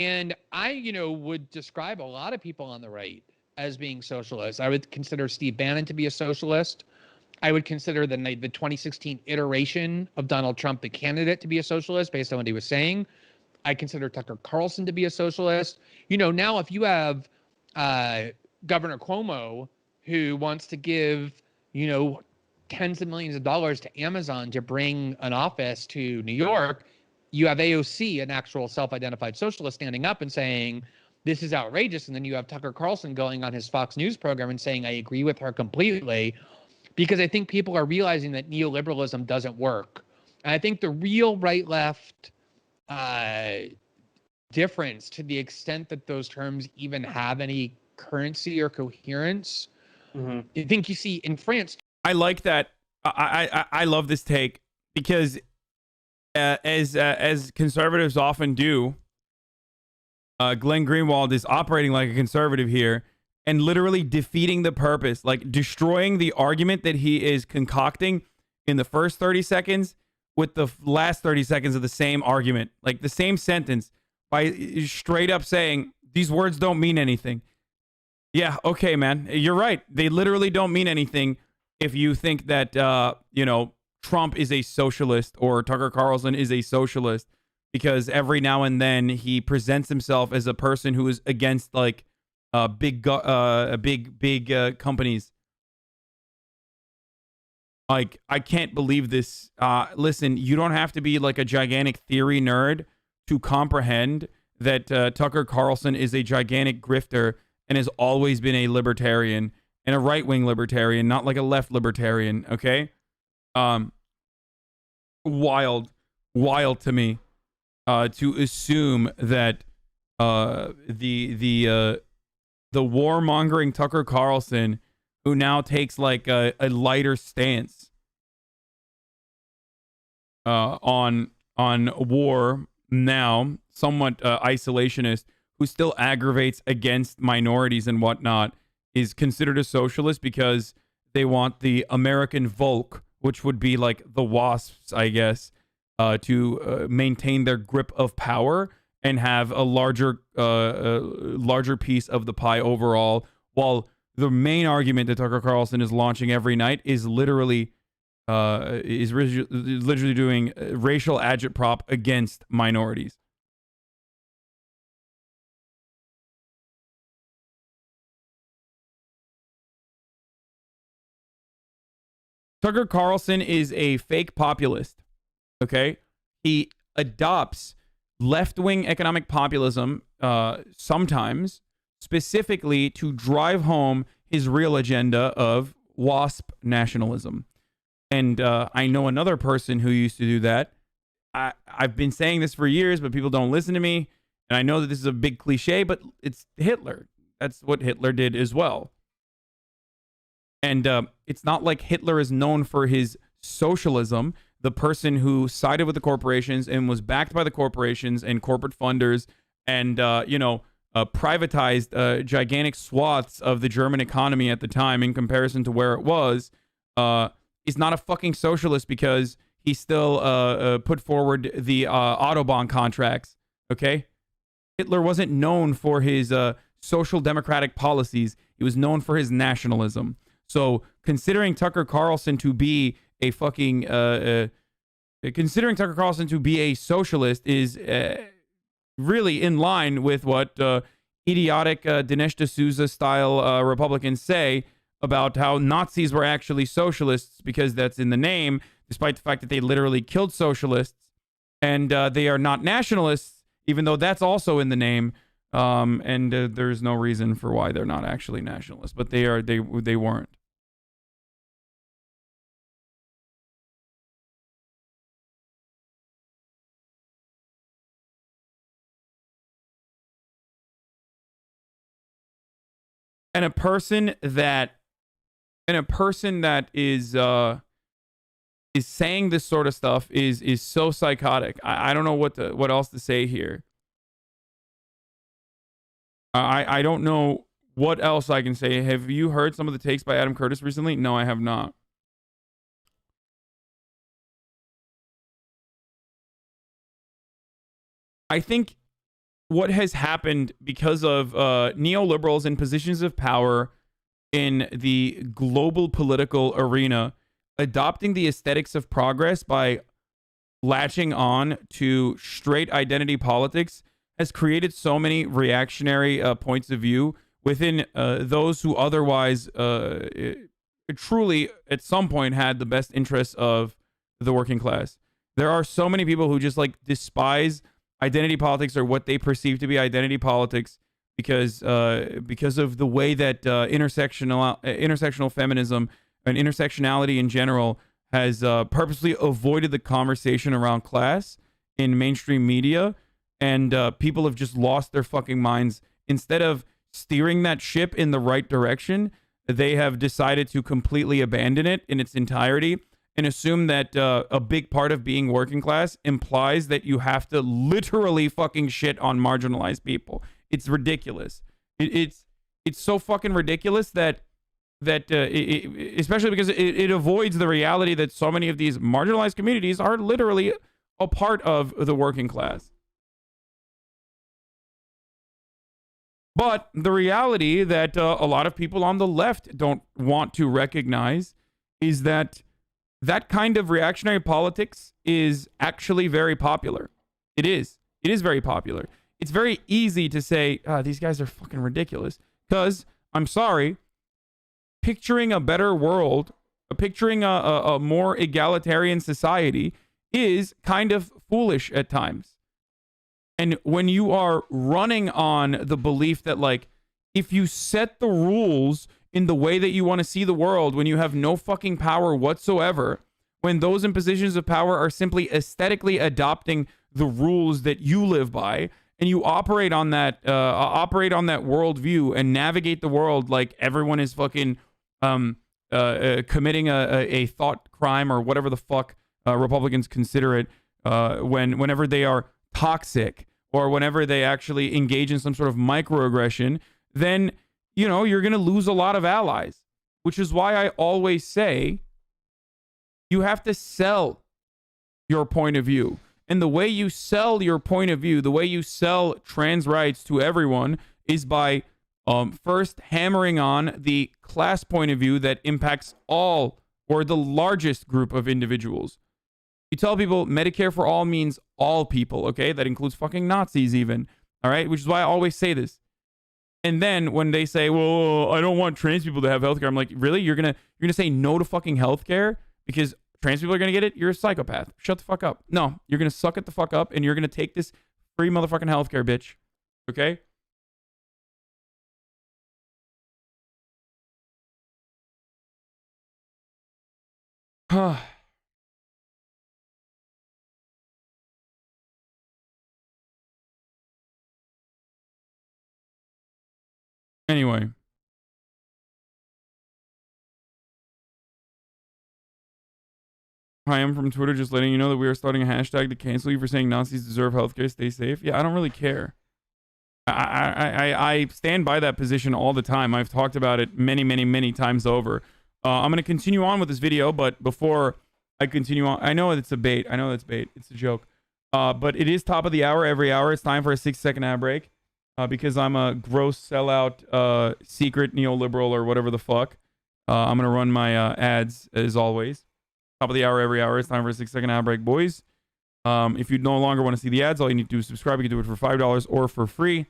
And I, would describe a lot of people on the right as being socialists. I would consider Steve Bannon to be a socialist. I would consider the 2016 iteration of Donald Trump, the candidate, to be a socialist based on what he was saying. I consider Tucker Carlson to be a socialist. Now if you have Governor Cuomo who wants to give, tens of millions of dollars to Amazon to bring an office to New York, you have AOC, an actual self-identified socialist, standing up and saying, this is outrageous. And then you have Tucker Carlson going on his Fox News program and saying, I agree with her completely, because I think people are realizing that neoliberalism doesn't work. And I think the real right-left difference, to the extent that those terms even have any currency or coherence, I think you see in France. I like that. I love this take, because as conservatives often do, Glenn Greenwald is operating like a conservative here and literally defeating the purpose, like destroying the argument that he is concocting in the first 30 seconds with the last 30 seconds of the same argument, like the same sentence, by straight up saying these words don't mean anything. Yeah, okay, man, you're right. They literally don't mean anything if you think that, Trump is a socialist or Tucker Carlson is a socialist, because every now and then he presents himself as a person who is against like big companies. Like, I can't believe this. Listen, you don't have to be like a gigantic theory nerd to comprehend that Tucker Carlson is a gigantic grifter and has always been a libertarian, and a right-wing libertarian, not like a left libertarian, okay? Wild to me to assume that the warmongering Tucker Carlson, who now takes like a lighter stance on war now, somewhat isolationist, who still aggravates against minorities and whatnot, is considered a socialist because they want the American Volk, which would be like the WASPs, I guess, to maintain their grip of power and have a larger piece of the pie overall, while the main argument that Tucker Carlson is launching every night is literally doing racial agitprop against minorities. Tucker Carlson is a fake populist, okay? He adopts left-wing economic populism sometimes, specifically to drive home his real agenda of WASP nationalism. And I know another person who used to do that. I've been saying this for years, but people don't listen to me. And I know that this is a big cliche, but it's Hitler. That's what Hitler did as well. And it's not like Hitler is known for his socialism. The person who sided with the corporations and was backed by the corporations and corporate funders and, privatized gigantic swaths of the German economy at the time in comparison to where it was, is not a fucking socialist because he still put forward the Autobahn contracts, okay? Hitler wasn't known for his social democratic policies. He was known for his nationalism. So considering Tucker Carlson to be a fucking considering Tucker Carlson to be a socialist is really in line with what idiotic Dinesh D'Souza style Republicans say about how Nazis were actually socialists because that's in the name, despite the fact that they literally killed socialists, and they are not nationalists, even though that's also in the name. And there's no reason for why they're not actually nationalists, but they are. They weren't. And a person that is saying this sort of stuff is so psychotic. I don't know what else to say here. I don't know what else I can say. Have you heard some of the takes by Adam Curtis recently? No, I have not. I think what has happened because of neoliberals in positions of power in the global political arena adopting the aesthetics of progress by latching on to straight identity politics has created so many reactionary points of view within those who otherwise truly at some point had the best interests of the working class. There are so many people who just like despise identity politics or what they perceive to be identity politics because of the way that intersectional feminism and intersectionality in general has purposely avoided the conversation around class in mainstream media, and people have just lost their fucking minds. Instead of steering that ship in the right direction, they have decided to completely abandon it in its entirety and assume that a big part of being working class implies that you have to literally fucking shit on marginalized people. It's ridiculous. It's so fucking ridiculous that especially because it avoids the reality that so many of these marginalized communities are literally a part of the working class. But the reality that a lot of people on the left don't want to recognize is that that kind of reactionary politics is actually very popular. It is. It is very popular. It's very easy to say, these guys are fucking ridiculous. Because, I'm sorry, picturing a better world, picturing a more egalitarian society is kind of foolish at times. And when you are running on the belief that, like, if you set the rules in the way that you want to see the world, when you have no fucking power whatsoever, when those in positions of power are simply aesthetically adopting the rules that you live by, and you operate on that worldview and navigate the world like everyone is fucking committing a thought crime or whatever the fuck Republicans consider it whenever they are toxic or whenever they actually engage in some sort of microaggression, then, you know, you're going to lose a lot of allies, which is why I always say you have to sell your point of view. And the way you sell your point of view, the way you sell trans rights to everyone is by first hammering on the class point of view that impacts all or the largest group of individuals. You tell people Medicare for all means all people, okay? That includes fucking Nazis even, all right? Which is why I always say this. And then when they say, well, I don't want trans people to have healthcare, I'm like, really? You're gonna say no to fucking healthcare because trans people are gonna get it? You're a psychopath. Shut the fuck up. No, you're gonna suck it the fuck up and you're gonna take this free motherfucking healthcare, bitch. Okay? Anyway. Hi, I'm from Twitter, just letting you know that we are starting a hashtag to cancel you for saying Nazis deserve healthcare. Stay safe. Yeah, I don't really care. I stand by that position all the time. I've talked about it many, many, many times over. I'm going to continue on with this video, but before I continue on, I know it's a bait. I know that's bait. It's a joke. But it is top of the hour every hour. It's time for a 6-second ad break because I'm a gross sellout secret neoliberal or whatever the fuck. I'm going to run my ads as always. Top of the hour every hour. It's time for a 6-second ad break, boys. If you no longer want to see the ads, all you need to do is subscribe. You can do it for $5 or for free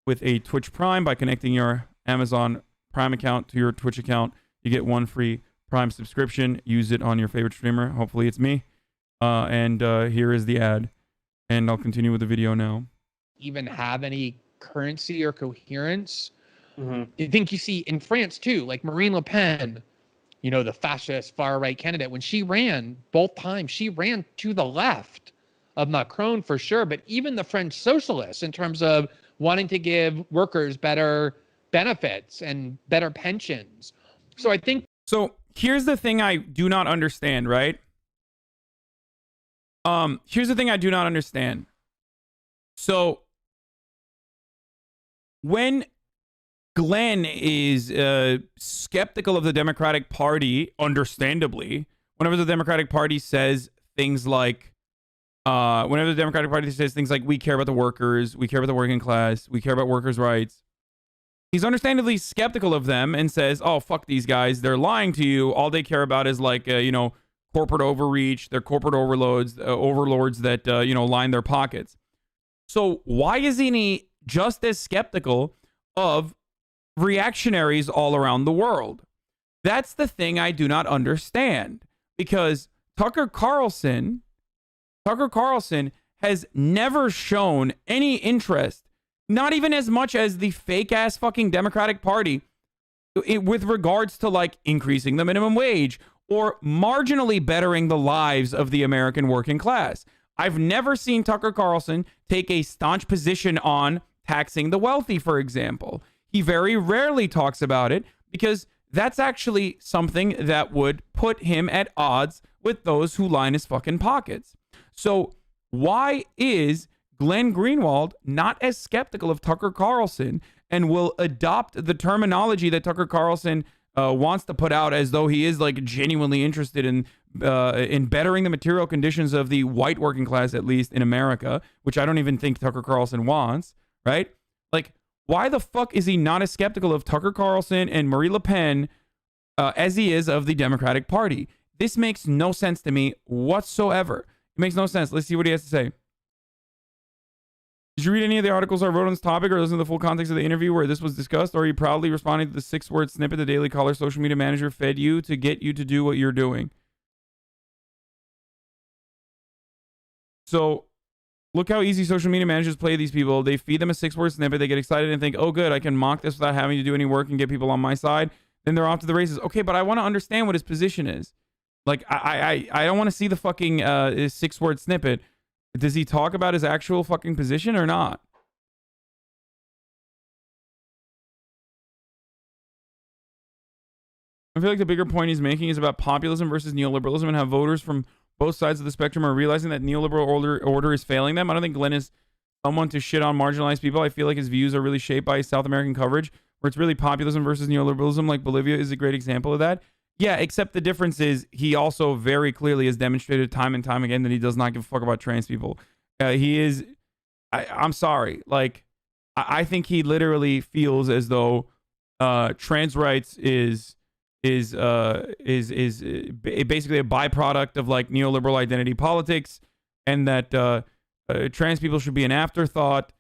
with a Twitch Prime by connecting your Amazon Prime account to your Twitch account. You get one free Prime subscription. Use it on your favorite streamer. Hopefully it's me. And here is the ad. And I'll continue with the video now. Even have any currency or coherence. I think you see in France too, like Marine Le Pen, you know, the fascist far-right candidate, when she ran both times, she ran to the left of Macron for sure. But even the French socialists, in terms of wanting to give workers better benefits and better pensions. So I think. So here's the thing I do not understand, right? Here's the thing I do not understand. So when Glenn is skeptical of the Democratic Party, understandably, whenever the Democratic Party says things like, Whenever the Democratic Party says things like, we care about the workers, we care about the working class, we care about workers' rights, he's understandably skeptical of them and says, oh, fuck these guys. They're lying to you. All they care about is like, corporate overreach. They're corporate overlords that, line their pockets. So why isn't he just as skeptical of reactionaries all around the world? That's the thing I do not understand, because Tucker Carlson has never shown any interest, not even as much as the fake ass fucking Democratic Party, with regards to like increasing the minimum wage or marginally bettering the lives of the American working class. I've never seen Tucker Carlson take a staunch position on taxing the wealthy, for example. He very rarely talks about it because that's actually something that would put him at odds with those who line his fucking pockets. So why is Glenn Greenwald not as skeptical of Tucker Carlson and will adopt the terminology that Tucker Carlson wants to put out, as though he is like genuinely interested in bettering the material conditions of the white working class, at least in America, which I don't even think Tucker Carlson wants, right? Like, why the fuck is he not as skeptical of Tucker Carlson and Marie Le Pen as he is of the Democratic Party? This makes no sense to me whatsoever. It makes no sense. Let's see what he has to say. Did you read any of the articles I wrote on this topic, or listen to the full context of the interview where this was discussed? Or are you proudly responding to the 6-word snippet the Daily Caller social media manager fed you to get you to do what you're doing? So look how easy social media managers play these people. They feed them a 6-word snippet. They get excited and think, oh, good, I can mock this without having to do any work and get people on my side. Then they're off to the races. Okay, but I want to understand what his position is. Like, I don't want to see the fucking 6-word snippet. Does he talk about his actual fucking position or not? I feel like the bigger point he's making is about populism versus neoliberalism and how voters from both sides of the spectrum are realizing that neoliberal order is failing them. I don't think Glenn is someone to shit on marginalized people. I feel like his views are really shaped by South American coverage, where it's really populism versus neoliberalism. Like Bolivia is a great example of that. Yeah, except the difference is he also very clearly has demonstrated time and time again that he does not give a fuck about trans people. I'm sorry. Like, I think he literally feels as though trans rights is basically a byproduct of like neoliberal identity politics, and that trans people should be an afterthought,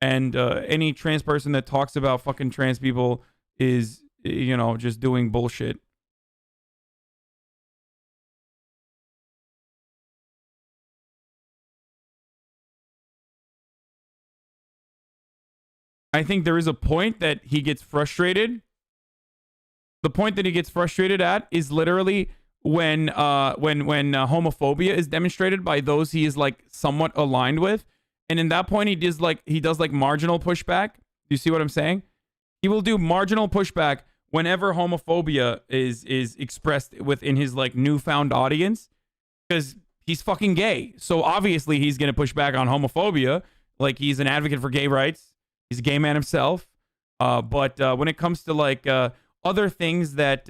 and any trans person that talks about fucking trans people is, just doing bullshit. I think there is a point that he gets frustrated. The point that he gets frustrated at is literally when homophobia is demonstrated by those he is like somewhat aligned with, and in that point he does like marginal pushback. Do you see what I'm saying? He will do marginal pushback whenever homophobia is expressed within his like newfound audience, because he's fucking gay. So obviously he's gonna push back on homophobia. Like, he's an advocate for gay rights. He's a gay man himself. But when it comes to like other things that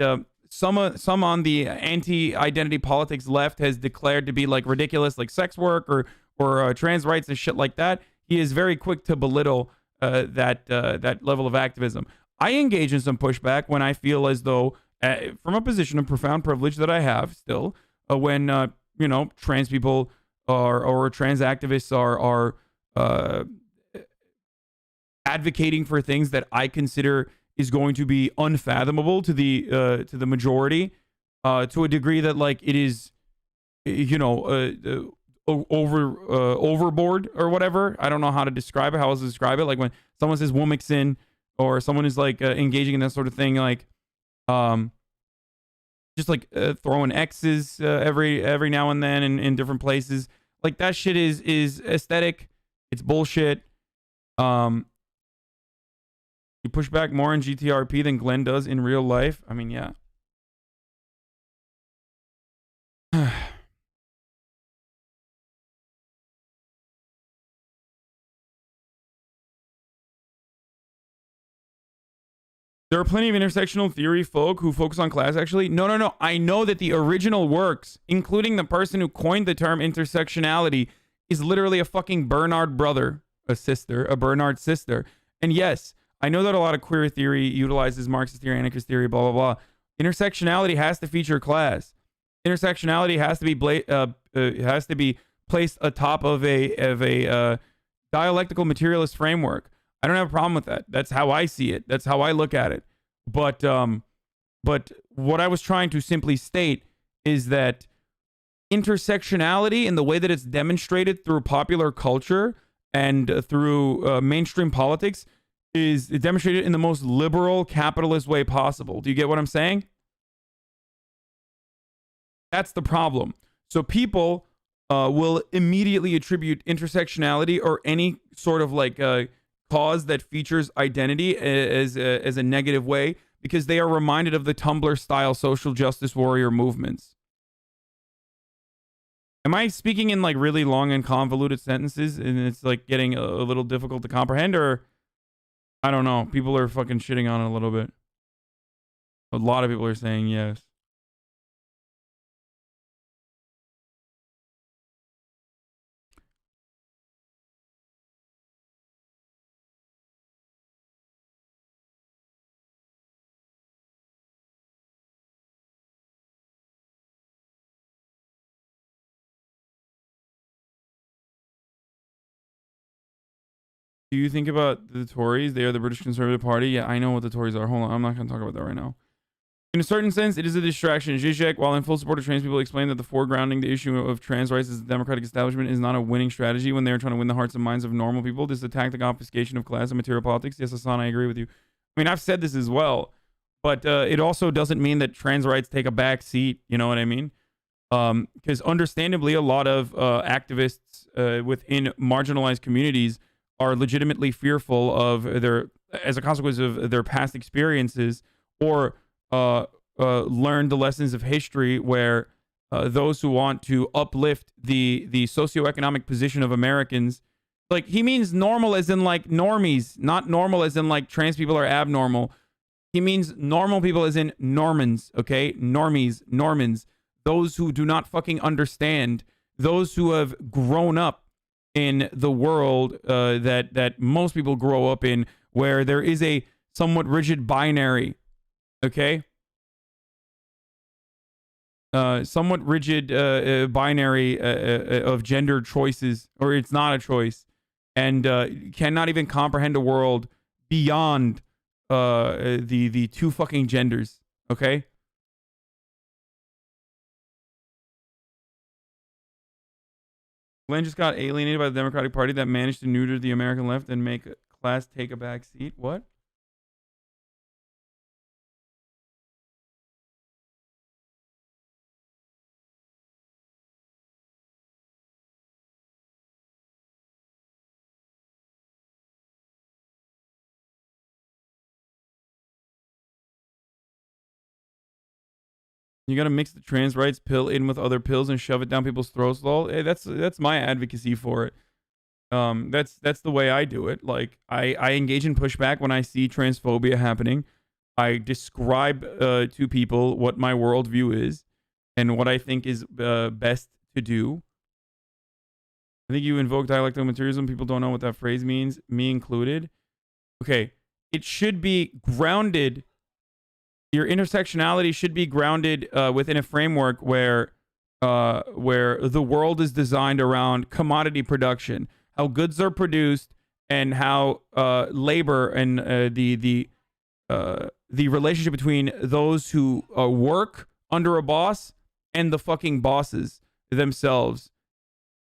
some on the anti-identity politics left has declared to be like ridiculous, like sex work or trans rights and shit like that, he is very quick to belittle that level of activism. I engage in some pushback when I feel as though, from a position of profound privilege that I have still, when trans people or trans activists are advocating for things that I consider is going to be unfathomable to the majority, to a degree that like it is, overboard or whatever. I don't know how to describe it. How else to describe it? Like when someone says Woomixin, or someone is like engaging in that sort of thing, like just like throwing X's every now and then in different places. Like, that shit is aesthetic. It's bullshit. You push back more in GTRP than Glenn does in real life. I mean, yeah. There are plenty of intersectional theory folk who focus on class, actually. No. I know that the original works, including the person who coined the term intersectionality, is literally a fucking Bernard brother, a Bernard sister. And yes, I know that a lot of queer theory utilizes Marxist theory, anarchist theory, blah, blah, blah. Intersectionality has to feature class. Intersectionality has to be placed atop of a dialectical materialist framework. I don't have a problem with that. That's how I see it. That's how I look at it. But what I was trying to simply state is that intersectionality in the way that it's demonstrated through popular culture and through mainstream politics is demonstrated in the most liberal capitalist way possible. Do you get what I'm saying? That's the problem. So people will immediately attribute intersectionality or any sort of like cause that features identity as a negative way because they are reminded of the Tumblr style social justice warrior movements. Am I speaking in like really long and convoluted sentences and it's like getting a little difficult to comprehend, or I don't know, people are fucking shitting on it a little bit. A lot of people are saying yes. Do you think about the Tories? They are the British Conservative Party. Yeah, I know what the Tories are. Hold on. I'm not going to talk about that right now. In a certain sense, it is a distraction. Zizek, while in full support of trans people, explained that the foregrounding the issue of trans rights as the democratic establishment is not a winning strategy when they are trying to win the hearts and minds of normal people. This is a tactic obfuscation of class and material politics. Yes, Hasan, I agree with you. I mean, I've said this as well, but it also doesn't mean that trans rights take a back seat. You know what I mean? Because understandably, a lot of activists within marginalized communities are legitimately fearful of as a consequence of their past experiences, or learn the lessons of history where those who want to uplift the socioeconomic position of Americans, like he means normal as in like normies, not normal as in like trans people are abnormal. He means normal people as in Normans, okay? Normies, Normans, those who do not fucking understand, those who have grown up in the world that most people grow up in, where there is a somewhat rigid binary, okay? Somewhat rigid binary of gender choices, or it's not a choice, and cannot even comprehend a world beyond the two fucking genders, okay? Glenn just got alienated by the Democratic Party that managed to neuter the American left and make class take a back seat. What? You gotta mix the trans rights pill in with other pills and shove it down people's throats. Lol. Hey, that's my advocacy for it. That's the way I do it. Like I engage in pushback when I see transphobia happening. I describe to people what my worldview is and what I think is best to do. I think you invoke dialectical materialism. People don't know what that phrase means, me included. Okay, it should be grounded. Your intersectionality should be grounded within a framework where the world is designed around commodity production, how goods are produced, and how labor and the relationship between those who work under a boss and the fucking bosses themselves.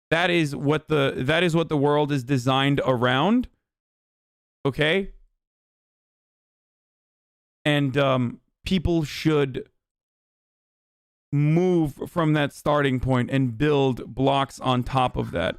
That is what the world is designed around. Okay? And people should move from that starting point and build blocks on top of that.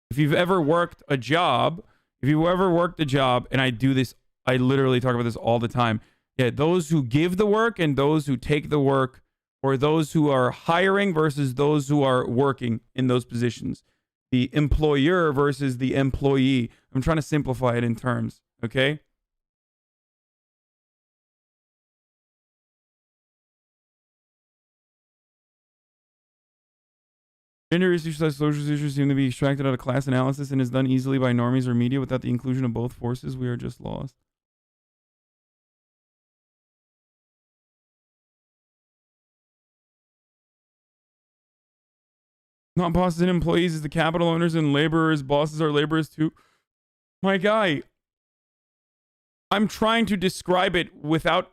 If you've ever worked a job, and I do this, I literally talk about this all the time. Yeah, those who give the work and those who take the work, or those who are hiring versus those who are working in those positions. The employer versus the employee. I'm trying to simplify it in terms, okay? Gender issues such social issues seem to be extracted out of class analysis and is done easily by normies or media without the inclusion of both forces. We are just lost. Not bosses and employees, it's the capital owners and laborers. Bosses are laborers too. My guy, I'm trying to describe it without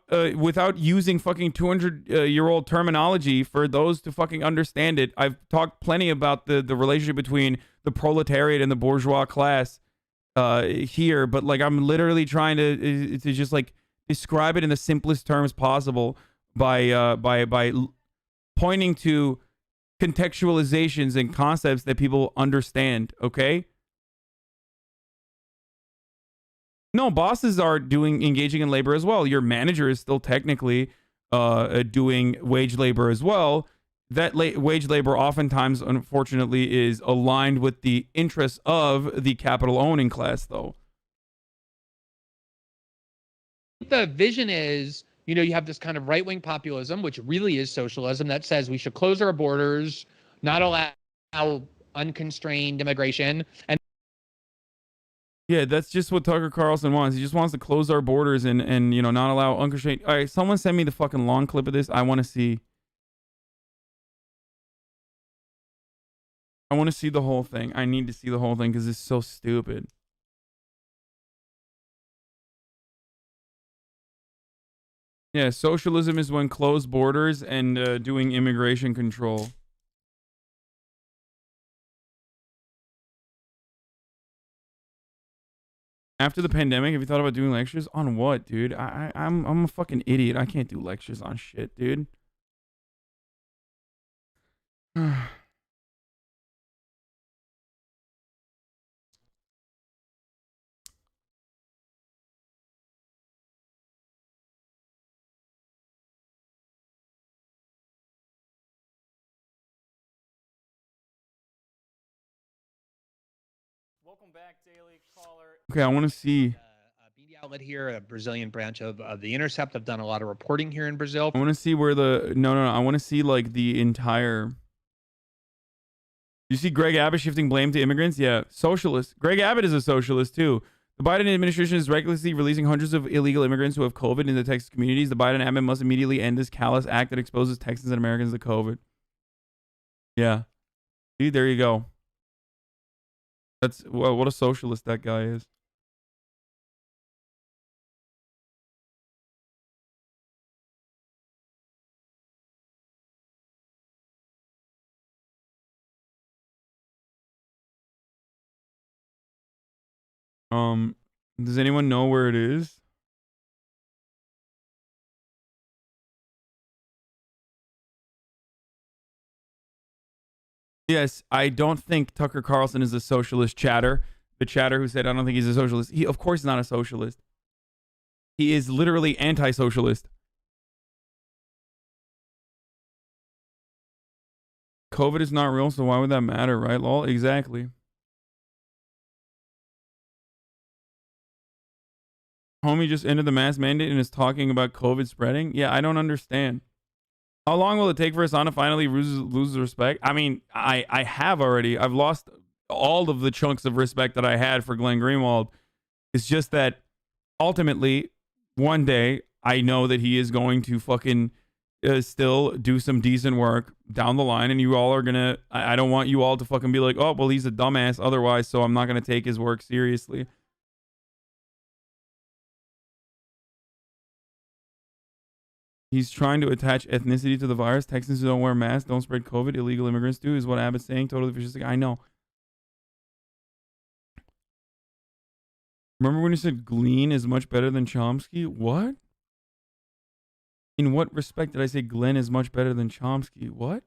using fucking 200-year-old terminology for those to fucking understand it. I've talked plenty about the relationship between the proletariat and the bourgeois class here, but like I'm literally trying to just like describe it in the simplest terms possible by pointing to contextualizations and concepts that people understand, okay? No, bosses are engaging in labor as well. Your manager is still technically doing wage labor as well. That wage labor oftentimes, unfortunately, is aligned with the interests of the capital owning class, though. The vision is, you know, you have this kind of right-wing populism, which really is socialism, that says we should close our borders, not allow unconstrained immigration. And yeah, that's just what Tucker Carlson wants. He just wants to close our borders and you know, not allow unconstrained. All right, someone send me the fucking long clip of this. I want to see. I want to see the whole thing. I need to see the whole thing because it's so stupid. Yeah, socialism is when closed borders and doing immigration control. After the pandemic, have you thought about doing lectures on what, dude? I'm a fucking idiot. I can't do lectures on shit, dude. Welcome back, Daily Caller. Okay, I want to see. A media outlet here, a Brazilian branch of The Intercept, have done a lot of reporting here in Brazil. I want to see where the no. I want to see like the entire. You see Greg Abbott shifting blame to immigrants? Yeah, socialist. Greg Abbott is a socialist too. The Biden administration is recklessly releasing hundreds of illegal immigrants who have COVID in the Texas communities. The Biden admin must immediately end this callous act that exposes Texans and Americans to COVID. Yeah. See, there you go. That's well, what a socialist that guy is. Does anyone know where it is? Yes, I don't think Tucker Carlson is a socialist chatter. The chatter who said, I don't think he's a socialist. He, of course, is not a socialist. He is literally anti-socialist. COVID is not real, so why would that matter, right, lol? Exactly. Homie just ended the mask mandate and is talking about COVID spreading? Yeah, I don't understand. How long will it take for Hasan to finally lose respect? I mean, I have already. I've lost all of the chunks of respect that I had for Glenn Greenwald. It's just that ultimately, one day, I know that he is going to fucking still do some decent work down the line, and you all are gonna. I don't want you all to fucking be like, oh, well, he's a dumbass otherwise, so I'm not gonna take his work seriously. He's trying to attach ethnicity to the virus. Texans who don't wear masks don't spread COVID. Illegal immigrants do, is what Abbott's saying. Totally fascistic. I know. Remember when you said Glenn is much better than Chomsky? What? In what respect did I say Glenn is much better than Chomsky? What?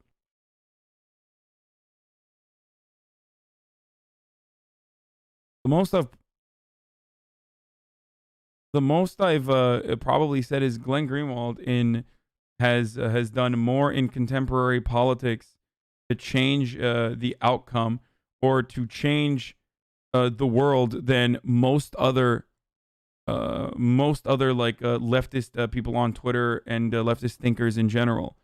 The most I've probably said is Glenn Greenwald has done more in contemporary politics to change the outcome or to change the world than most other like leftist people on Twitter and leftist thinkers in general.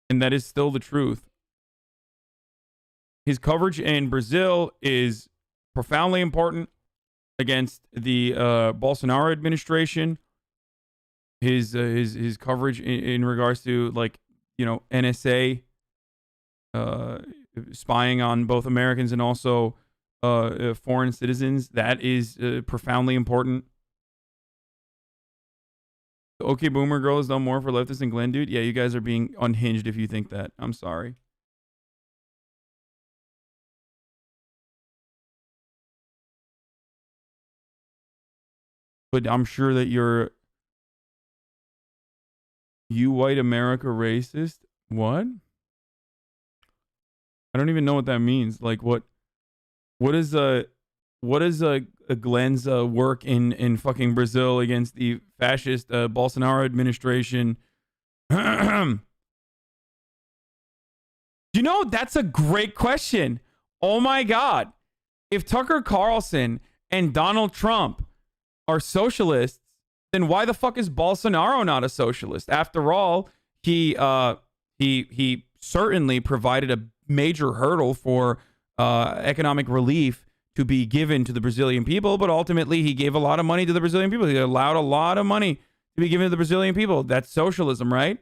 And that is still the truth. His coverage in Brazil is profoundly important against the Bolsonaro administration. His coverage in regards to, like, you know, NSA spying on both Americans and also foreign citizens, that is profoundly important. The Okay Boomer Girl has done more for leftists than Glenn, dude. Yeah, you guys are being unhinged if you think that. I'm sorry. But I'm sure that you white America racist. What? I don't even know what that means. Like, what is Glenn's work in fucking Brazil against the fascist Bolsonaro administration? You know, that's a great question. Oh my God. If Tucker Carlson and Donald Trump are socialists, then why the fuck is Bolsonaro not a socialist? After all, he certainly provided a major hurdle for economic relief to be given to the Brazilian people, but ultimately he gave a lot of money to the Brazilian people. He allowed a lot of money to be given to the Brazilian people. That's socialism, right?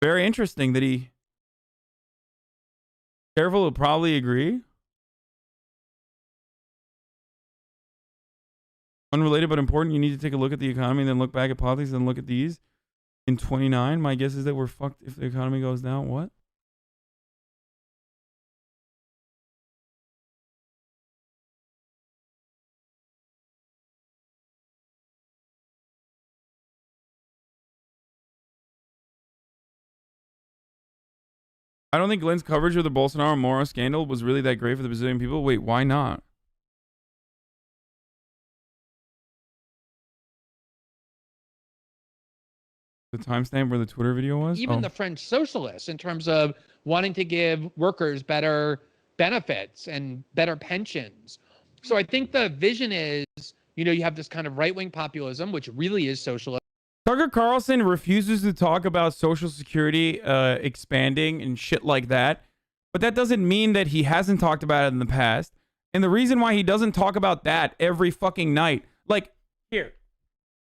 Very interesting that he... Careful will probably agree. Unrelated but important, you need to take a look at the economy and then look back at politics and then look at these. In 29, my guess is that we're fucked if the economy goes down. What? I don't think Glenn's coverage of the Bolsonaro Moro scandal was really that great for the Brazilian people. Wait, why not? The timestamp where the Twitter video was? Even the French socialists, in terms of wanting to give workers better benefits and better pensions. So I think the vision is, you know, you have this kind of right-wing populism, which really is socialist. Tucker Carlson refuses to talk about Social Security expanding and shit like that. But that doesn't mean that he hasn't talked about it in the past. And the reason why he doesn't talk about that every fucking night, like, here,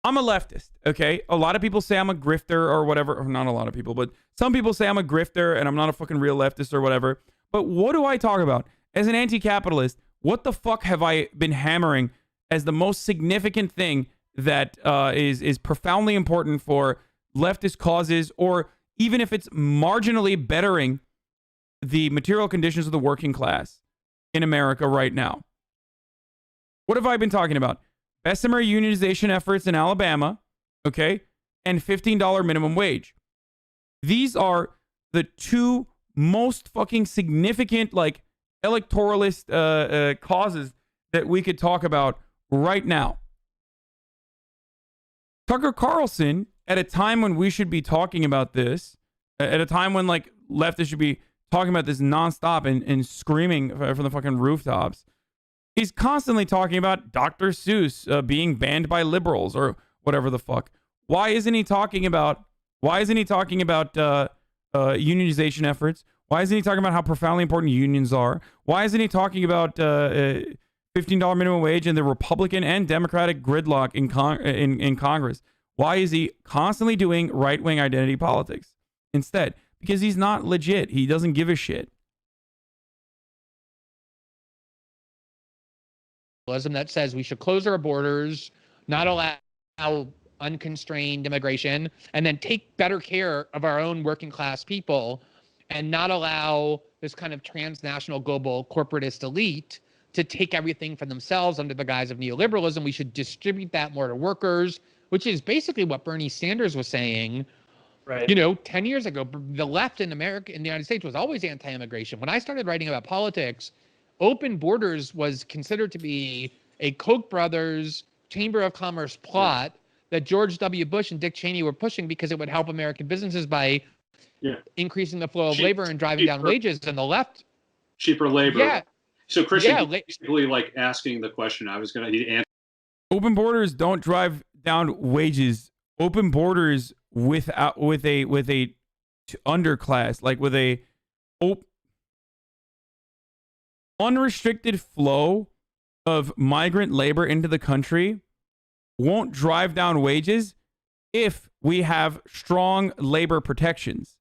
I'm a leftist, okay? A lot of people say I'm a grifter or whatever. Or not a lot of people, but some people say I'm a grifter and I'm not a fucking real leftist or whatever. But what do I talk about? As an anti-capitalist, what the fuck have I been hammering as the most significant thing that is profoundly important for leftist causes, or even if it's marginally bettering the material conditions of the working class in America right now? What have I been talking about? Bessemer unionization efforts in Alabama, okay, and $15 minimum wage. These are the two most fucking significant, like, electoralist causes that we could talk about right now. Tucker Carlson, at a time when we should be talking about this, at a time when, like, leftists should be talking about this nonstop and screaming from the fucking rooftops, he's constantly talking about Dr. Seuss being banned by liberals or whatever the fuck. Why isn't he talking about unionization efforts? Why isn't he talking about how profoundly important unions are? Why isn't he talking about $15 minimum wage and the Republican and Democratic gridlock in Congress? Why is he constantly doing right-wing identity politics instead? Because he's not legit. He doesn't give a shit. That says we should close our borders, not allow unconstrained immigration, and then take better care of our own working class people, and not allow this kind of transnational global corporatist elite to take everything for themselves under the guise of neoliberalism. We should distribute that more to workers, which is basically what Bernie Sanders was saying. Right. You know, 10 years ago, the left in America, in the United States, was always anti-immigration. When I started writing about politics, open borders was considered to be a Koch brothers Chamber of Commerce plot that George W. Bush and Dick Cheney were pushing because it would help American businesses by increasing the flow of labor and driving down wages. And the left, cheaper labor. Yeah. So Christian, basically, like, asking the question I was going to answer. Open borders don't drive down wages. Open borders with a underclass, like with a unrestricted flow of migrant labor into the country won't drive down wages if we have strong labor protections.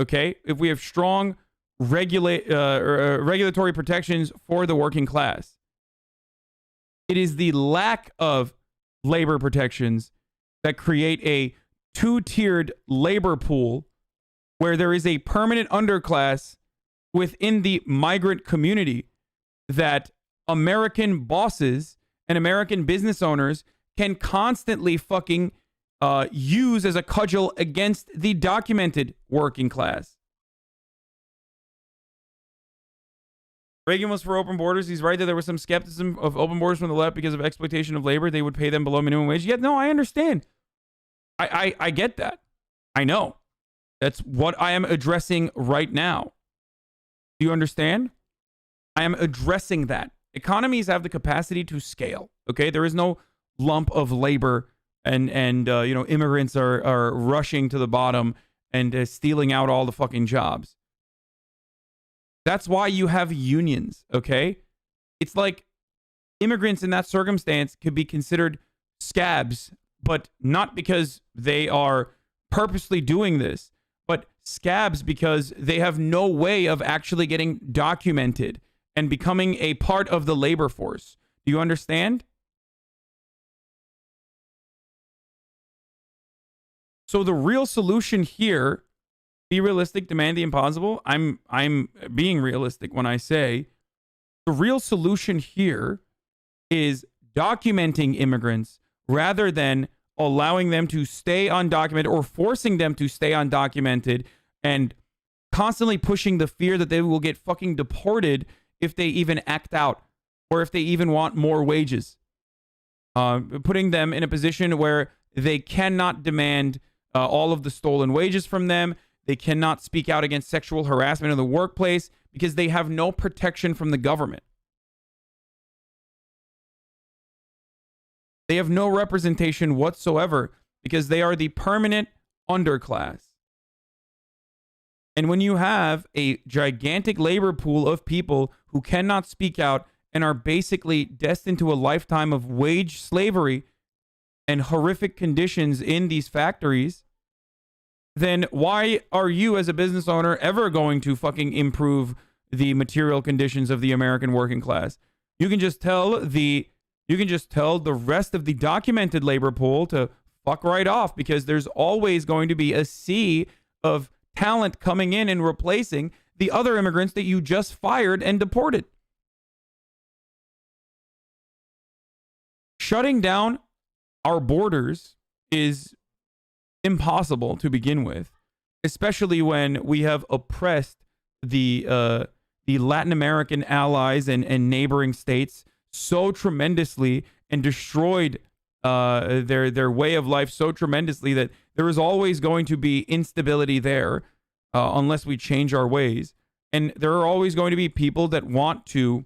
Okay? If we have strong regulatory protections for the working class. It is the lack of labor protections that create a two-tiered labor pool where there is a permanent underclass within the migrant community that American bosses and American business owners can constantly fucking use as a cudgel against the documented working class. Reagan was for open borders. He's right that there was some skepticism of open borders from the left because of exploitation of labor. They would pay them below minimum wage. Yeah, no, I understand. I get that. I know. That's what I am addressing right now. Do you understand? I am addressing that. Economies have the capacity to scale. Okay, there is no lump of labor and immigrants are rushing to the bottom and stealing out all the fucking jobs. That's why you have unions, okay? It's like immigrants in that circumstance could be considered scabs, but not because they are purposely doing this, but scabs because they have no way of actually getting documented and becoming a part of the labor force. Do you understand? So the real solution here, be realistic, demand the impossible. I'm being realistic when I say the real solution here is documenting immigrants rather than allowing them to stay undocumented or forcing them to stay undocumented and constantly pushing the fear that they will get fucking deported if they even act out or if they even want more wages. Putting them in a position where they cannot demand all of the stolen wages from them. They cannot speak out against sexual harassment in the workplace because they have no protection from the government. They have no representation whatsoever because they are the permanent underclass. And when you have a gigantic labor pool of people who cannot speak out and are basically destined to a lifetime of wage slavery and horrific conditions in these factories, then why are you as a business owner ever going to fucking improve the material conditions of the American working class? You can just tell the rest of the documented labor pool to fuck right off because there's always going to be a sea of talent coming in and replacing the other immigrants that you just fired and deported. Shutting down our borders is impossible to begin with, especially when we have oppressed the Latin American allies and neighboring states so tremendously and destroyed their way of life so tremendously that there is always going to be instability there unless we change our ways. And there are always going to be people that want to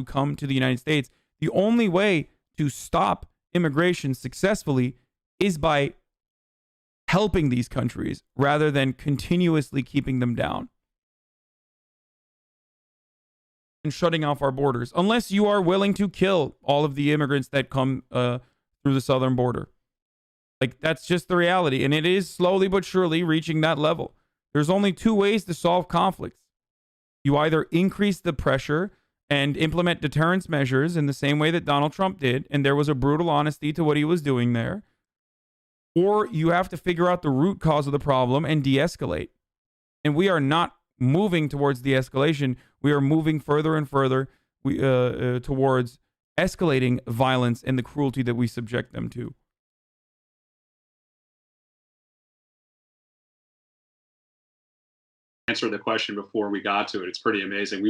come to the United States. The only way to stop immigration successfully is by helping these countries rather than continuously keeping them down and shutting off our borders, unless you are willing to kill all of the immigrants that come through the southern border. Like, that's just the reality, and it is slowly but surely reaching that level. There's only two ways to solve conflicts. You either increase the pressure and implement deterrence measures in the same way that Donald Trump did, and there was a brutal honesty to what he was doing there, or you have to figure out the root cause of the problem and de-escalate. And we are not moving towards de-escalation. We are moving further and further towards escalating violence and the cruelty that we subject them to. Answer the question before we got to it. It's pretty amazing.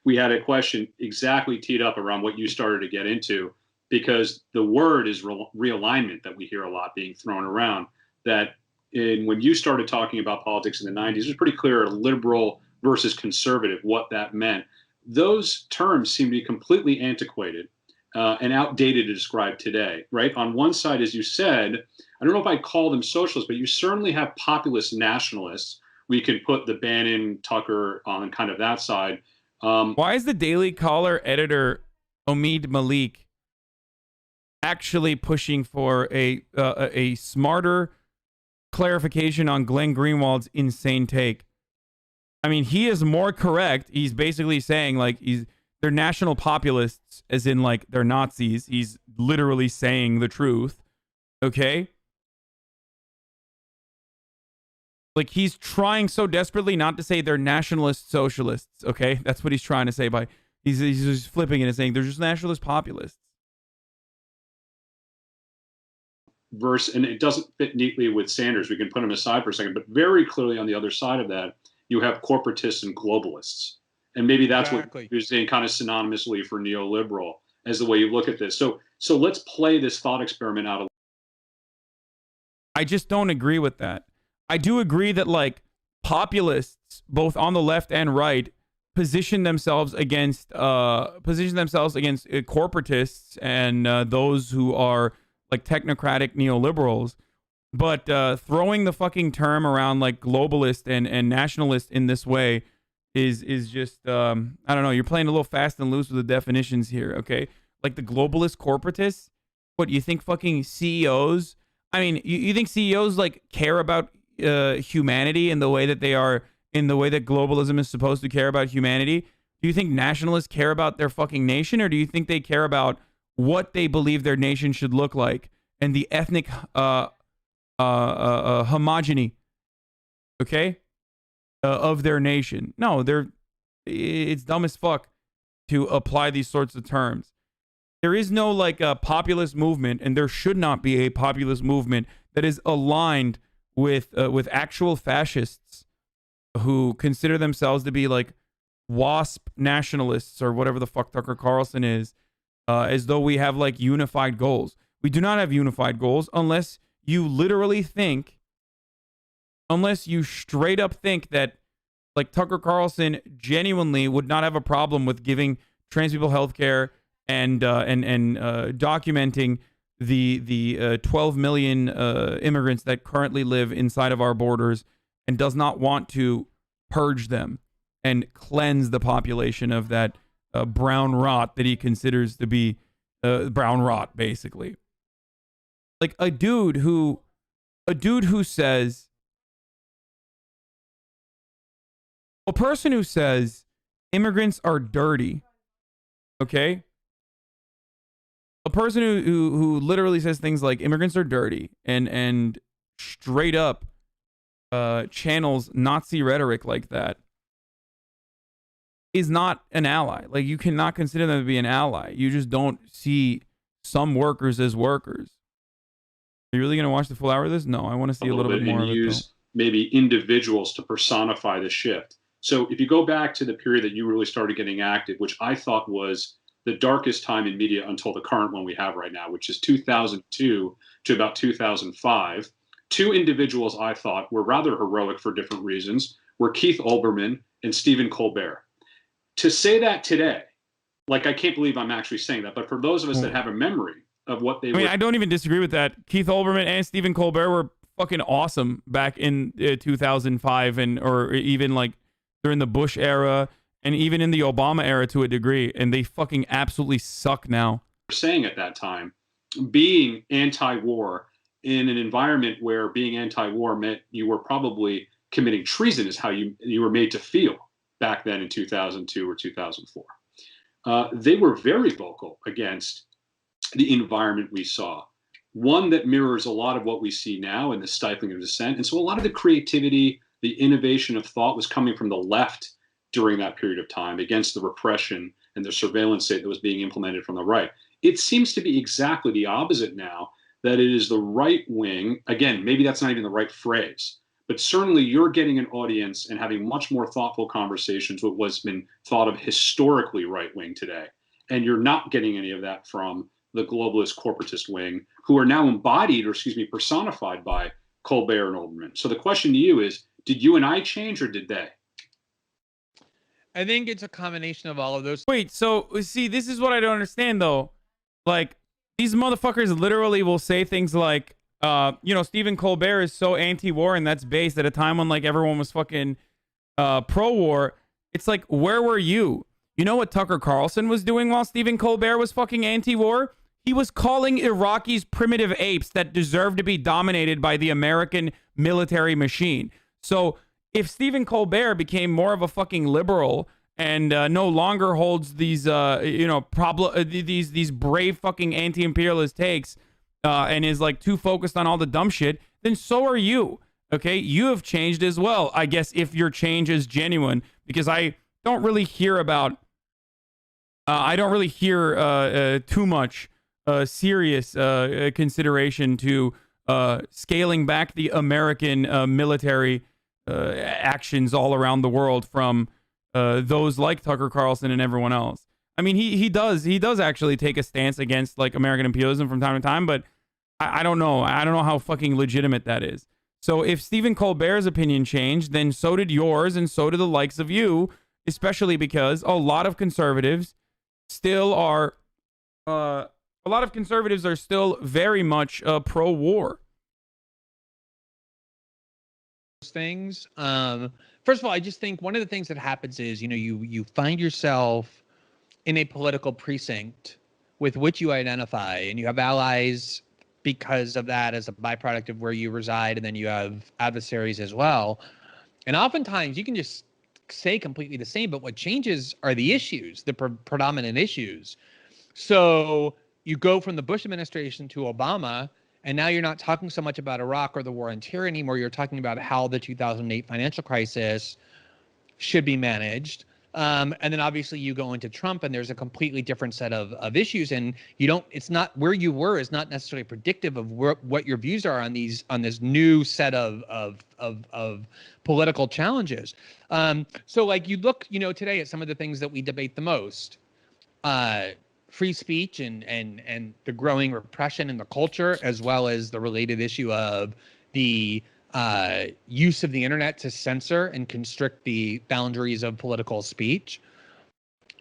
We had a question exactly teed up around what you started to get into, because the word is realignment that we hear a lot being thrown around. That when you started talking about politics in the 90s, it was pretty clear liberal versus conservative, what that meant. Those terms seem to be completely antiquated and outdated to describe today, right? On one side, as you said, I don't know if I'd call them socialists, but you certainly have populist nationalists. We could put the Bannon, Tucker on kind of that side, Why is the Daily Caller editor Omid Malik actually pushing for a smarter clarification on Glenn Greenwald's insane take? I mean, he is more correct. He's basically saying like they're national populists, as in like they're Nazis. He's literally saying the truth. Okay? Like, he's trying so desperately not to say they're nationalist socialists, okay? That's what he's trying to say by... He's just flipping it and saying they're just nationalist populists. And it doesn't fit neatly with Sanders. We can put him aside for a second. But very clearly on the other side of that, you have corporatists and globalists. And maybe that's what you're saying kind of synonymously for neoliberal as the way you look at this. So let's play this thought experiment out. I just don't agree with that. I do agree that like populists, both on the left and right, position themselves against corporatists and those who are like technocratic neoliberals. But throwing the fucking term around like globalist and nationalist in this way is just I don't know. You're playing a little fast and loose with the definitions here. Okay, like the globalist corporatists. What, you think fucking CEOs? I mean, you think CEOs like care about humanity in the way that they are, in the way that globalism is supposed to care about humanity? Do you think nationalists care about their fucking nation, or do you think they care about what they believe their nation should look like and the ethnic homogeny, okay, of their nation? No, it's dumb as fuck to apply these sorts of terms. There is no like a populist movement, and there should not be a populist movement that is aligned with actual fascists who consider themselves to be like WASP nationalists or whatever the fuck Tucker Carlson is, as though we have like unified goals. We do not have unified goals unless you literally think, unless you straight up think that like Tucker Carlson genuinely would not have a problem with giving trans people health care and documenting the 12 million immigrants that currently live inside of our borders, and does not want to purge them and cleanse the population of that brown rot that he considers to be brown rot, basically. Like a dude who says, a person who says immigrants are dirty, okay? A person who literally says things like immigrants are dirty and straight up channels Nazi rhetoric like that is not an ally. Like, you cannot consider them to be an ally. You just don't see some workers as workers. Are you really going to watch the full hour of this? No, I want to see a little bit more of it. Use maybe individuals to personify the shift. So if you go back to the period that you really started getting active, which I thought was the darkest time in media until the current one we have right now, which is 2002 to about 2005. Two individuals I thought were rather heroic for different reasons were Keith Olbermann and Stephen Colbert. To say that today, like, I can't believe I'm actually saying that, but for those of us that have a memory of what they were. I mean, I don't even disagree with that. Keith Olbermann and Stephen Colbert were fucking awesome back in 2005 or even like during the Bush era. And even in the Obama era to a degree, and they fucking absolutely suck now. Saying at that time, being anti-war in an environment where being anti-war meant you were probably committing treason is how you were made to feel back then in 2002 or 2004. They were very vocal against the environment we saw, one that mirrors a lot of what we see now in the stifling of dissent. And so a lot of the creativity, the innovation of thought was coming from the left during that period of time against the repression and the surveillance state that was being implemented from the right. It seems to be exactly the opposite now, that it is the right wing. Again, maybe that's not even the right phrase, but certainly you're getting an audience and having much more thoughtful conversations with what's been thought of historically right wing today. And you're not getting any of that from the globalist corporatist wing, who are now embodied, or personified by Colbert and Olbermann. So the question to you is, did you and I change, or did they? I think it's a combination of all of those. Wait, so see, this is what I don't understand though. Like, these motherfuckers literally will say things like, Stephen Colbert is so anti-war, and that's based at a time when like everyone was fucking pro-war. It's like, where were you? You know what Tucker Carlson was doing while Stephen Colbert was fucking anti-war? He was calling Iraqis primitive apes that deserve to be dominated by the American military machine. So if Stephen Colbert became more of a fucking liberal and no longer holds these, these brave fucking anti-imperialist takes and is like too focused on all the dumb shit, then so are you. Okay, you have changed as well. I guess if your change is genuine, because I don't really hear about. I don't really hear too much serious consideration to scaling back the American military actions all around the world from those like Tucker Carlson and everyone else. I mean, he does actually take a stance against like American imperialism from time to time, but I don't know. I don't know how fucking legitimate that is. So if Stephen Colbert's opinion changed, then so did yours, and so did the likes of you, especially because a lot of conservatives still are still very much pro-war. Things. First of all, I just think one of the things that happens is, you find yourself in a political precinct with which you identify, and you have allies because of that as a byproduct of where you reside, and then you have adversaries as well. And oftentimes you can just say completely the same, but what changes are the issues, the predominant issues. So you go from the Bush administration to Obama, and now you're not talking so much about Iraq or the war on terror anymore. You're talking about how the 2008 financial crisis should be managed. And then obviously you go into Trump, and there's a completely different set of issues, and it's not where you were is not necessarily predictive of what your views are on this new set of political challenges. So like you look, today at some of the things that we debate the most, free speech and the growing repression in the culture, as well as the related issue of the use of the internet to censor and constrict the boundaries of political speech.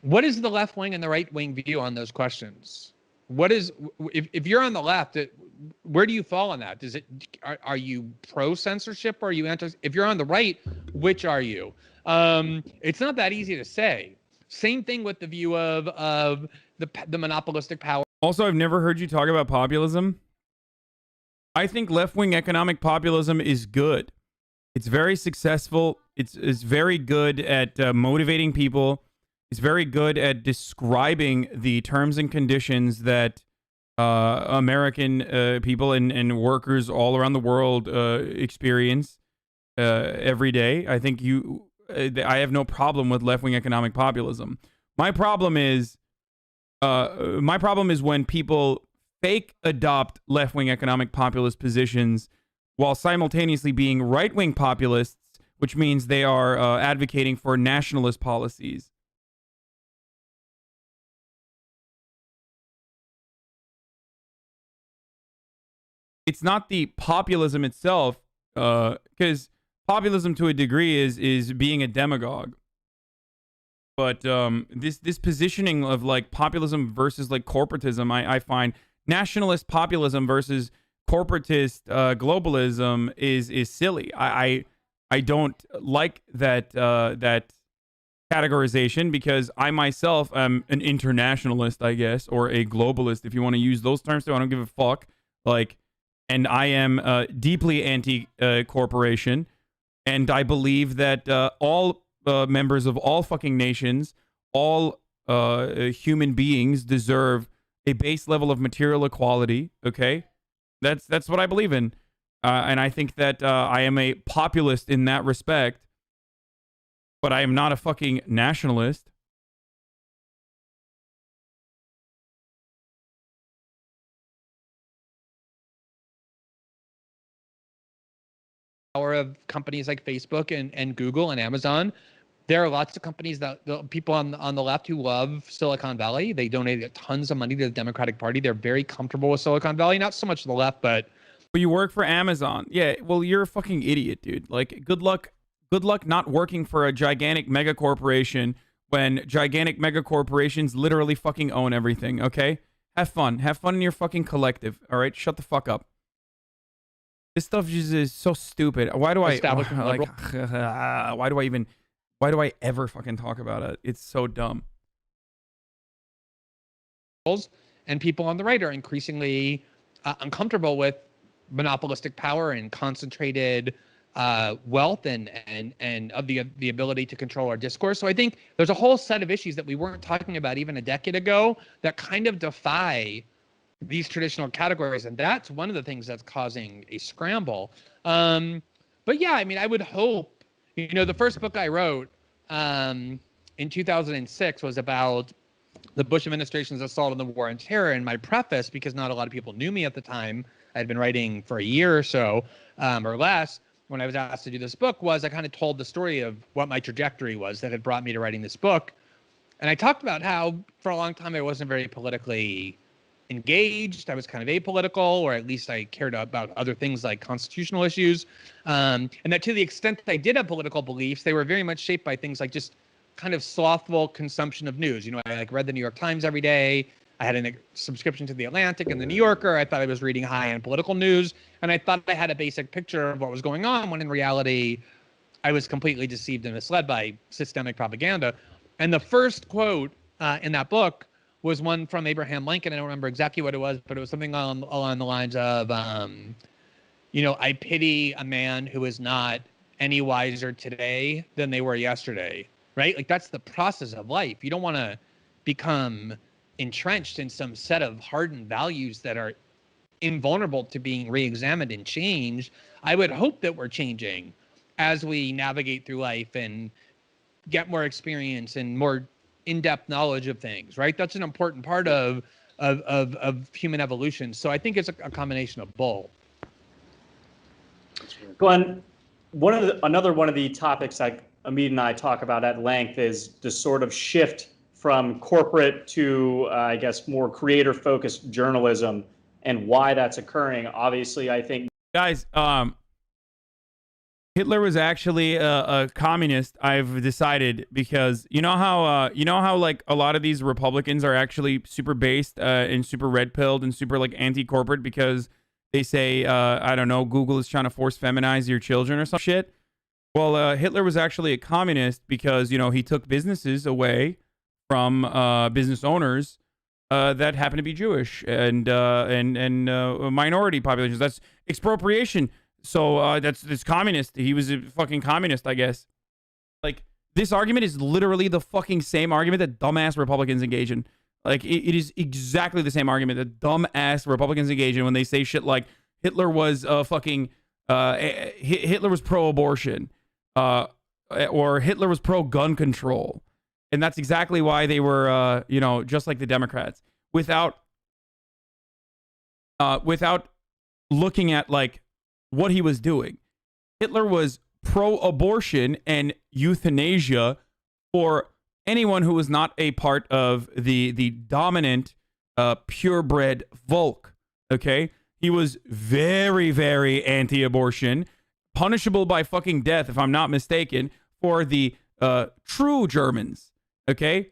What is the left wing and the right wing view on those questions? If you're on the left, where do you fall on that? Are you pro censorship, or are you anti? If you're on the right, which are you? It's not that easy to say. Same thing with the view of the monopolistic power. Also, I've never heard you talk about populism. I think left-wing economic populism is good. It's very successful. It's very good at motivating people. It's very good at describing the terms and conditions that American people and workers all around the world experience every day. I think I have no problem with left-wing economic populism. My problem is when people fake adopt left-wing economic populist positions while simultaneously being right-wing populists, which means they are advocating for nationalist policies. It's not the populism itself, because populism to a degree is being a demagogue. But this positioning of like populism versus like corporatism, I find nationalist populism versus corporatist globalism is silly. I don't like that categorization, because I myself am an internationalist, I guess, or a globalist, if you want to use those terms too. I don't give a fuck. Like, and I am deeply anti-corporation, and I believe that all members of all fucking nations, all human beings deserve a base level of material equality. Okay, that's what I believe in, and I think that I am a populist in that respect, but I am not a fucking nationalist. Power of companies like Facebook and Google and Amazon. There are lots of companies that people on the left who love Silicon Valley. They donate tons of money to the Democratic Party. They're very comfortable with Silicon Valley. Not so much the left, but you work for Amazon. Yeah, well, you're a fucking idiot, dude. Like, good luck not working for a gigantic mega corporation when gigantic mega corporations literally fucking own everything. Okay, have fun in your fucking collective. All right, shut the fuck up. This stuff just is so stupid. Why do I why do I ever fucking talk about it? It's so dumb. and people on the right are increasingly uncomfortable with monopolistic power and concentrated wealth and of the ability to control our discourse. So I think there's a whole set of issues that we weren't talking about even a decade ago that kind of defy these traditional categories, and that's one of the things that's causing a scramble. But yeah, I mean, I would hope, the first book I wrote in 2006 was about the Bush administration's assault on the war on terror. And my preface, because not a lot of people knew me at the time, I had been writing for a year or so or less, when I was asked to do this book, was I kind of told the story of what my trajectory was that had brought me to writing this book. And I talked about how for a long time I wasn't very politically engaged. I was kind of apolitical, or at least I cared about other things like constitutional issues. And that to the extent that I did have political beliefs, they were very much shaped by things like just kind of slothful consumption of news. I read the New York Times every day. I had a subscription to The Atlantic and The New Yorker. I thought I was reading high-end political news, and I thought I had a basic picture of what was going on, when in reality, I was completely deceived and misled by systemic propaganda. And the first quote in that book was one from Abraham Lincoln. I don't remember exactly what it was, but it was something along the lines of, I pity a man who is not any wiser today than they were yesterday, right? Like, that's the process of life. You don't want to become entrenched in some set of hardened values that are invulnerable to being re-examined and changed. I would hope that we're changing as we navigate through life and get more experience and more in-depth knowledge of things, right? That's an important part of human evolution. So I think it's a combination of both. Glenn, another one of the topics Amit and I talk about at length is the sort of shift from corporate to, I guess, more creator-focused journalism and why that's occurring. Obviously, I think... Guys, Hitler was actually a communist, I've decided, because you know how like a lot of these Republicans are actually super based and super red-pilled and super like anti-corporate because they say, I don't know, Google is trying to force feminize your children or some shit. Well, Hitler was actually a communist because, he took businesses away from business owners that happen to be Jewish and minority populations. That's expropriation. So that's communist. He was a fucking communist, I guess. Like, this argument is literally the fucking same argument that dumbass Republicans engage in. Like, it is exactly the same argument that dumbass Republicans engage in when they say shit like Hitler was Hitler was pro-abortion or Hitler was pro-gun control. And that's exactly why they were, just like the Democrats, without looking at like what he was doing. Hitler was pro-abortion and euthanasia for anyone who was not a part of the dominant purebred Volk. Okay, he was very, very anti-abortion, punishable by fucking death, if I'm not mistaken, for the true Germans. Okay,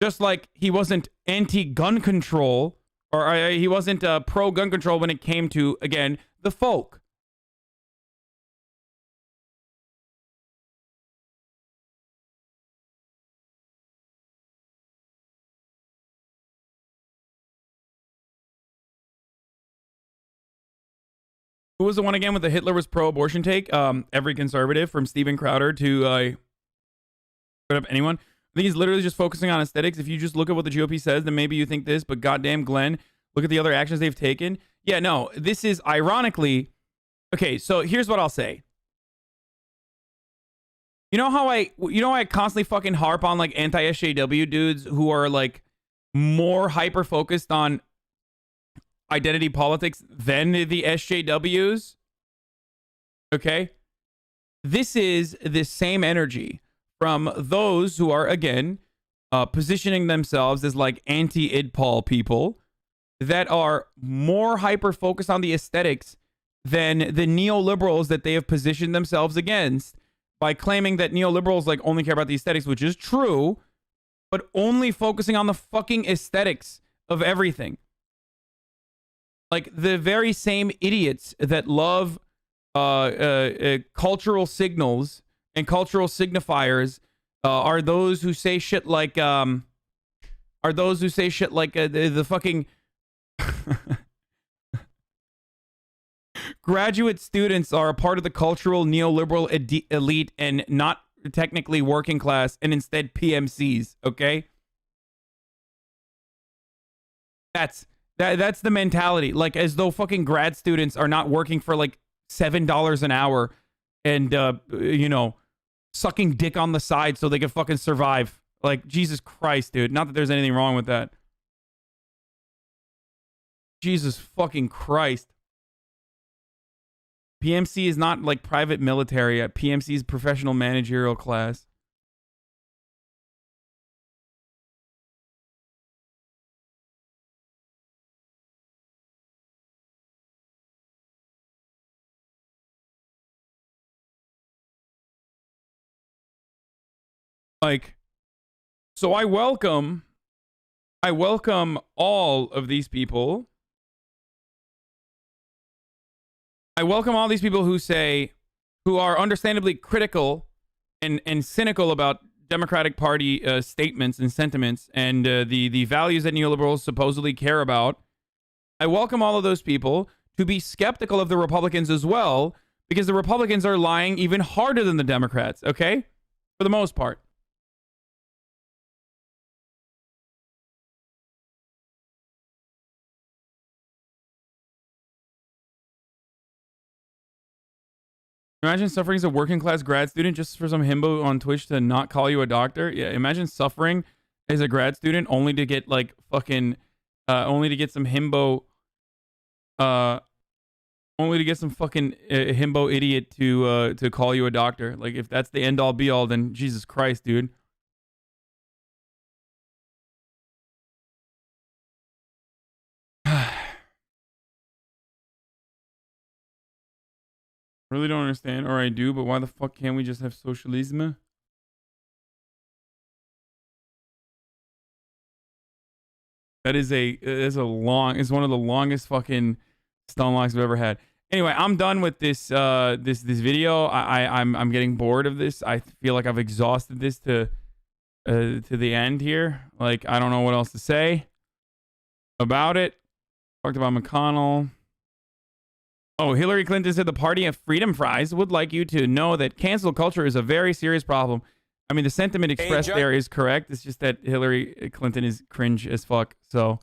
just like he wasn't anti-gun control, or he wasn't pro-gun control when it came to, again, the folk. Who was the one again with the Hitler was pro-abortion take? Every conservative, from Steven Crowder to anyone. I think he's literally just focusing on aesthetics. If you just look at what the GOP says, then maybe you think this, but goddamn, Glenn, look at the other actions they've taken. Yeah, no, this is ironically... Okay, so here's what I'll say. You know how I constantly fucking harp on like anti-SJW dudes who are like more hyper-focused on identity politics than the SJWs? Okay? This is the same energy from those who are, again, positioning themselves as like anti-IDPOL people that are more hyper-focused on the aesthetics than the neoliberals that they have positioned themselves against by claiming that neoliberals like only care about the aesthetics, which is true, but only focusing on the fucking aesthetics of everything. Like the very same idiots that love cultural signals and cultural signifiers are those who say shit like, are those who say shit like the fucking graduate students are a part of the cultural neoliberal elite and not technically working class, and instead PMCs. Okay, that's the mentality. Like, as though fucking grad students are not working for like $7 an hour and you know, sucking dick on the side so they can fucking survive. Like, Jesus Christ, dude. Not that there's anything wrong with that. Jesus fucking Christ. PMC is not like private military. PMC is professional managerial class. Like, so I welcome all of these people. I welcome all these people who are understandably critical and cynical about Democratic Party statements and sentiments and the values that neoliberals supposedly care about. I welcome all of those people to be skeptical of the Republicans as well, because the Republicans are lying even harder than the Democrats, okay? For the most part. Imagine suffering as a working class grad student just for some himbo on Twitch to not call you a doctor. Yeah, imagine suffering as a grad student only to get like fucking, only to get some himbo, only to get some fucking himbo idiot to call you a doctor. Like, if that's the end all be all, then Jesus Christ, dude. Really don't understand, or I do, but why the fuck can't we just have socialism? It's one of the longest fucking Stunlocks I've ever had. Anyway, I'm done with this this video. I'm getting bored of this. I feel like I've exhausted this to the end here. Like, I don't know what else to say about it. Talked about McConnell. Oh, Hillary Clinton said the Party of Freedom Fries would like you to know that cancel culture is a very serious problem. I mean, the sentiment expressed there is correct. It's just that Hillary Clinton is cringe as fuck. So,